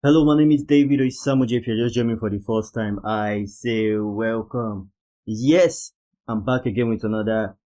Hello, my name is David Oisamoje. If you're just joining me for the first time, I say welcome. Yes, I'm back again with another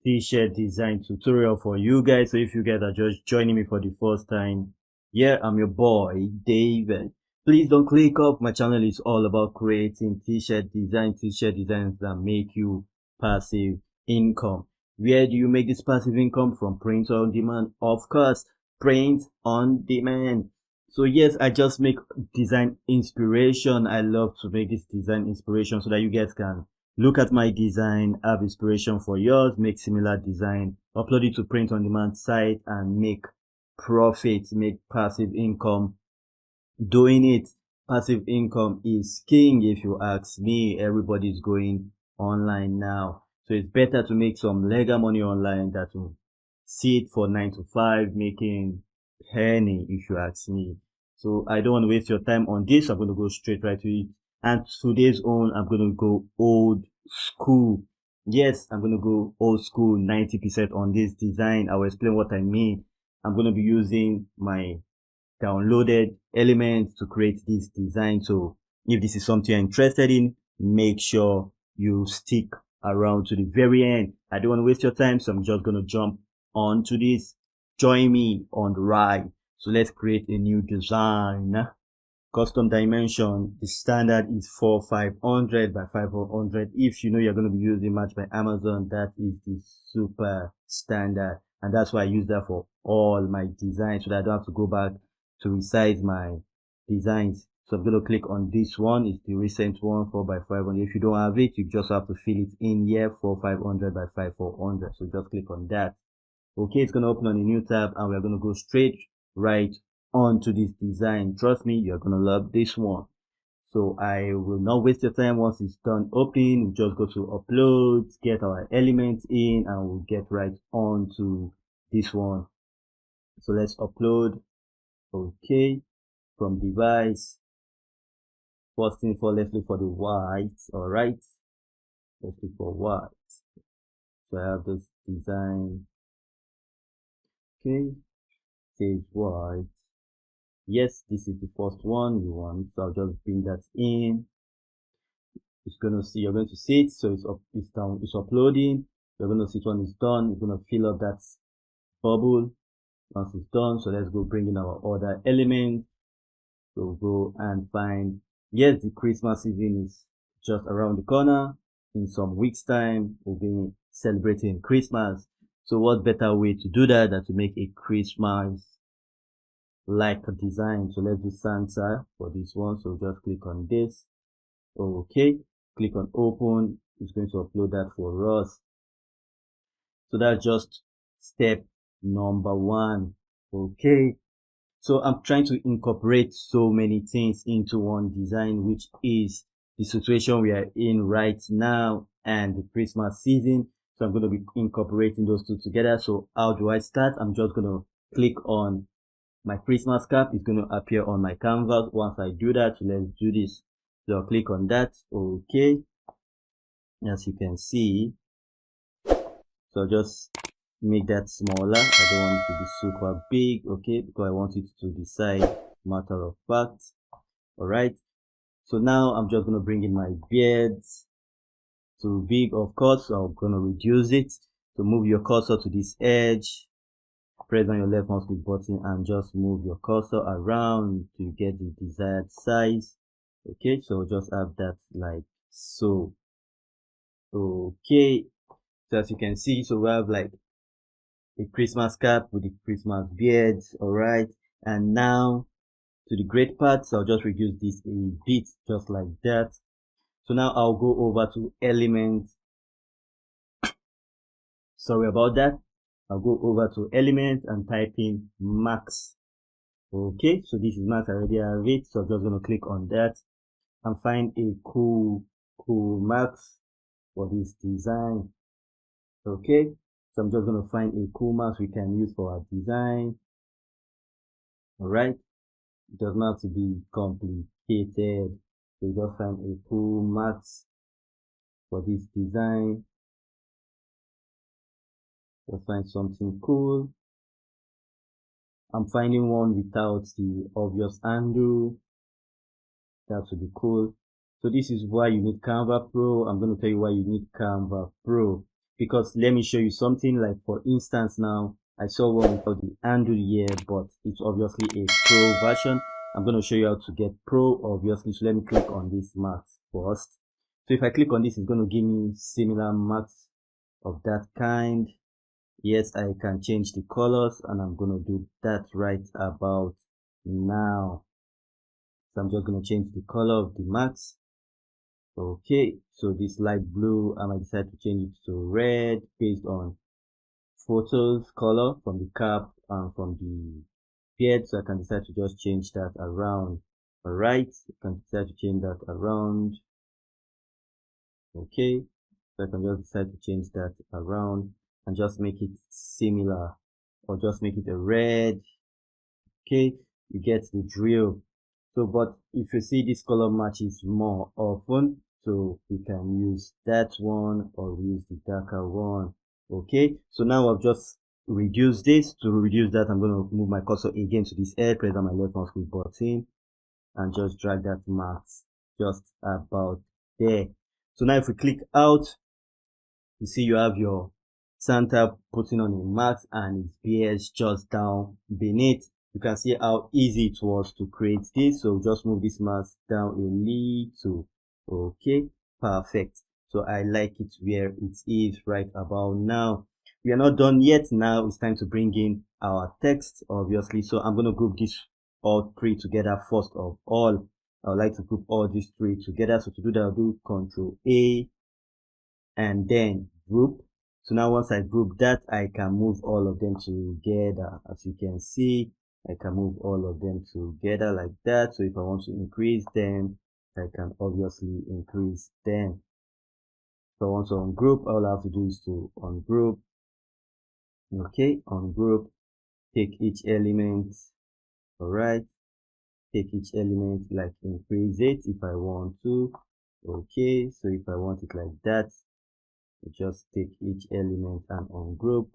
t-shirt design tutorial for you guys. So if you guys are just joining me for the first time, yeah, I'm your boy, David. Please don't click off. My channel is all about creating t-shirt designs that make you passive income. Where do you make this passive income from? Print on demand, of course, print on demand. So yes, I just make design inspiration. I love to make this design inspiration so that you guys can look at my design, have inspiration for yours, make similar design, upload it to print on demand site and make profits, make passive income doing it. Passive income is king if you ask me. Everybody's going online now. So it's better to make some legal money online than to sit for 9 to 5 making penny if you ask me. So I don't want to waste your time on this. I'm going to go straight right to it. And today's own, I'm going to go old school. Yes, I'm going to go old school 90% on this design. I'll explain what I mean. I'm going to be using my downloaded elements to create this design. So if this is something you're interested in, make sure you stick around to the very end. I don't want to waste your time, so I'm just going to jump onto this. Join me on the ride. So let's create a new design. Custom dimension, the standard is 500 by 500. If you know you're going to be using Match by Amazon, that is the super standard. And that's why I use that for all my designs so that I don't have to go back to resize my designs. So I'm going to click on this one. It's the recent one, 4 by 500. If you don't have it, you just have to fill it in here, 500 by 400. So just click on that. Okay, it's going to open on a new tab and we're going to go straight right onto this design. Trust me, you're going to love this one. So I will not waste your time. Once it's done opening, we just go to upload, get our elements in, and we'll get right on to this one. So let's upload. Okay, from device. First thing for, let's look for the white. All right, let's look for white. So I have this design. Okay, says white. Yes, this is the first one we want. So I'll just bring that in. You're going to see it. So it's down, it's uploading. You're going to see it when it's done. You're going to fill up that bubble once it's done. So let's go bring in our other element. So go and find, yes, the Christmas season is just around the corner. In some weeks time, we'll be celebrating Christmas. So what better way to do that than to make a Christmas like design? So let's do Santa for this one. So just click on this. Okay, click on open. It's going to upload that for us. So that's just step number one. Okay, so I'm trying to incorporate so many things into one design, which is the situation we are in right now and the Christmas season. So I'm going to be incorporating those two together. So how do I start? I'm just going to click on my Christmas cap. It's going to appear on my canvas. Once I do that, let's do this. So I'll click on that. Okay, as you can see, so I'll just make that smaller. I don't want it to be super big, okay, because I want it to be side matter of fact. All right, so now I'm just going to bring in my beards to big, of course. So I'm going to reduce it. So move your cursor to this edge, press on your left mouse click button and just move your cursor around to get the desired size. Okay, so just have that like so. Okay, so as you can see, so we have like a Christmas cap with the Christmas beards. All right, and now to the great part. So I'll just reduce this a bit, just like that. So now I'll go over to elements. Sorry about that. I'll go over to element and type in max. Okay, so this is max. I already have it, so I'm just going to click on that and find a cool max for this design. Okay, so I'm just going to find a cool max we can use for our design. All right, it does not have to be complicated. So just find a cool max for this design. Just find something cool I'm finding one without the obvious handle. That would be cool. So this is why you need Canva Pro. I'm going to tell you why you need Canva Pro, because let me show you something. Like for instance, now I saw one without the handle here, but it's obviously a Pro version. I'm going to show you how to get Pro, obviously. So let me click on this max first. So if I click on this, it's going to give me similar max of that kind. Yes, I can change the colors, and I'm going to do that right about now. So I'm just going to change the color of the max. Okay, so this light blue, I might decide to change it to red based on photos color from the cap and from the beard. So I can decide to just change that around. All right, I can decide to change that around. Okay, so I can just decide to change that around and just make it similar, or just make it a red. Okay, you get the drill. So, but if you see this color matches more often, so we can use that one or use the darker one. Okay, so now I've just reduced this. To reduce that, I'm going to move my cursor again to this air, press on my left mouse click button and just drag that max just about there. So now if we click out, you see you have your Santa putting on a mask and his beard just down beneath. You can see how easy it was to create this. So just move this mask down a little. Okay, perfect. So I like it where it is right about now. We are not done yet. Now it's time to bring in our text, obviously. So I'm going to group these all three together first of all. I would like to group all these three together. So to do that, I'll do Control A and then group. So now once I group that, I can move all of them together. As you can see, I can move all of them together like that. So if I want to increase them, I can obviously increase them. If I want to ungroup, all I have to do is to ungroup. Okay, ungroup, take each element. All right, take each element, like increase it if I want to. Okay, so if I want it like that, just take each element and ungroup.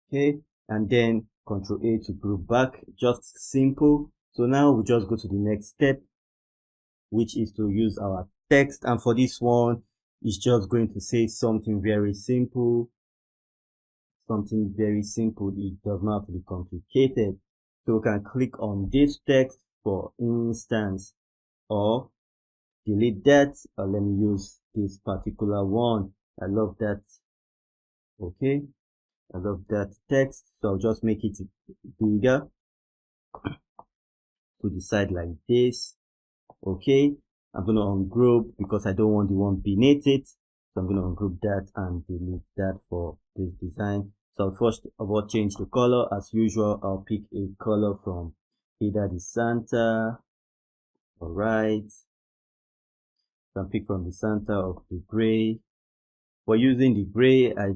Okay, and then Control A to group back. Just simple. So now we just go to the next step, which is to use our text. And for this one, it's just going to say something very simple. Something very simple. It does not have to be complicated. So we can click on this text, for instance, or delete that. Let me use this particular one. I love that. Okay, I love that text. So I'll just make it bigger to the side like this. Okay, I'm going to ungroup because I don't want the one beneath it. So I'm going to ungroup that and delete that for this design. So first of all, change the color. As usual, I'll pick a color from either the Santa. All right, so I'll pick from the Santa of the gray. For using the gray, it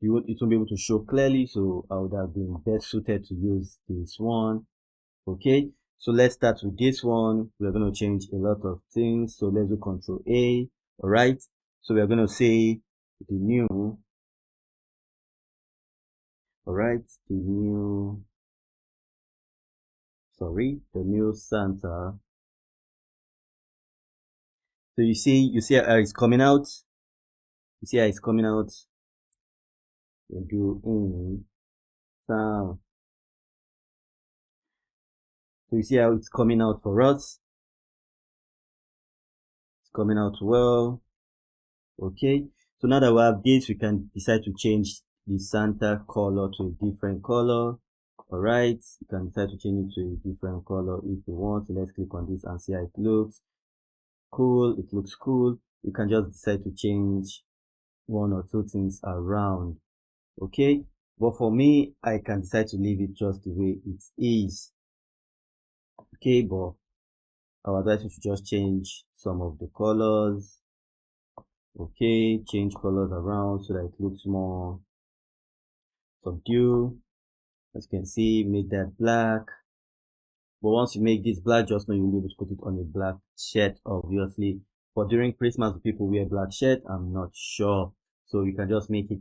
won't be able to show clearly, so I would have been best suited to use this one. Okay, so let's start with this one. We're going to change a lot of things, so let's do Control A. All right, so we're going to say the new, all right, the new Santa. So you see how it's coming out. You see how it's coming out. We do in sound. So you see how it's coming out for us. It's coming out well. Okay, so now that we have this, we can decide to change the Santa color to a different color. All right, you can decide to change it to a different color if you want. So let's click on this and see how it looks. Cool, it looks cool. You can just decide to change one or two things around. Okay, but for me, I can decide to leave it just the way it is. Okay, but I would advise you to just change some of the colors. Okay, change colors around so that it looks more subdued. As you can see, make that black. But once you make this black, just know you'll be able to put it on a black shirt, obviously. But during Christmas, people wear black shirt. I'm not sure. So you can just make it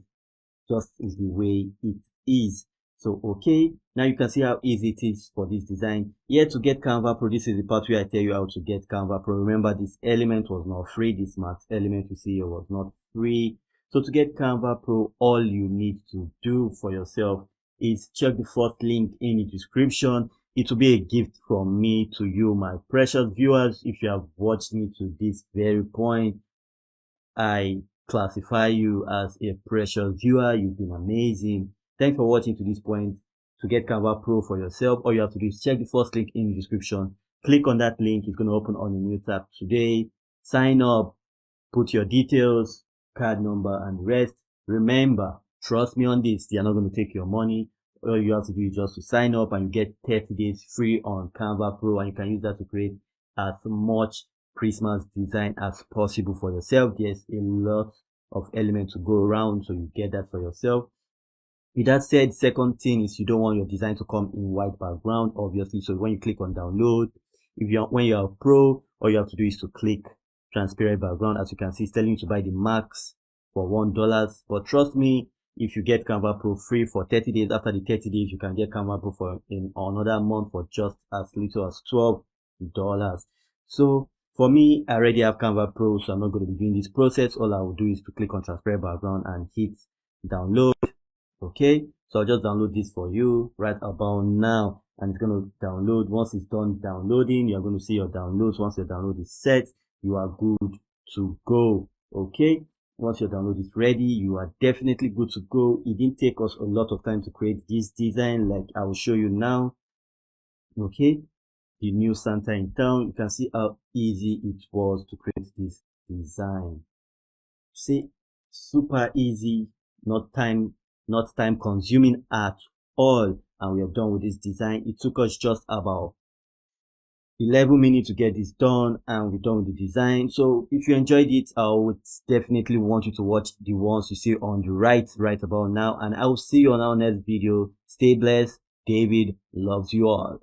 just the way it is. So, okay, now you can see how easy it is for this design. Here to get Canva Pro, this is the part where I tell you how to get Canva Pro. Remember, this element was not free. This max element you see here was not free. So to get Canva Pro, all you need to do for yourself is check the first link in the description. It will be a gift from me to you, my precious viewers. If you have watched me to this very point, I classify you as a precious viewer. You've been amazing. Thanks for watching to this point. To get Canva Pro for yourself, all you have to do is check the first link in the description. Click on that link. It's going to open on a new tab today. Sign up, put your details, card number, and the rest. Remember, trust me on this, they are not going to take your money. All you have to do is just to sign up, and you get 30 days free on Canva Pro, and you can use that to create as much Christmas design as possible for yourself. There's a lot of elements to go around, so you get that for yourself. With that said, second thing is you don't want your design to come in white background, obviously. So when you click on download, when you're a pro, all you have to do is to click transparent background. As you can see, it's telling you to buy the max for $1. But trust me, if you get Canva Pro free for 30 days, after the 30 days, you can get Canva Pro for in another month for just as little as $12. So for me, I already have Canva Pro, so I'm not going to be doing this process. All I will do is to click on transparent background and hit download. Okay, so I'll just download this for you right about now, and it's going to download. Once it's done downloading, you're going to see your downloads. Once your download is set, you are good to go. Okay, once your download is ready, you are definitely good to go. It didn't take us a lot of time to create this design, like I will show you now. Okay, the new Santa in town. You can see how easy it was to create this design. See, super easy, not time consuming at all, and we are done with this design. It took us just about 11 minutes to get this done, and we're done with the design. So if you enjoyed it, I would definitely want you to watch the ones you see on the right about now, and I will see you on our next video. Stay blessed. David loves you all.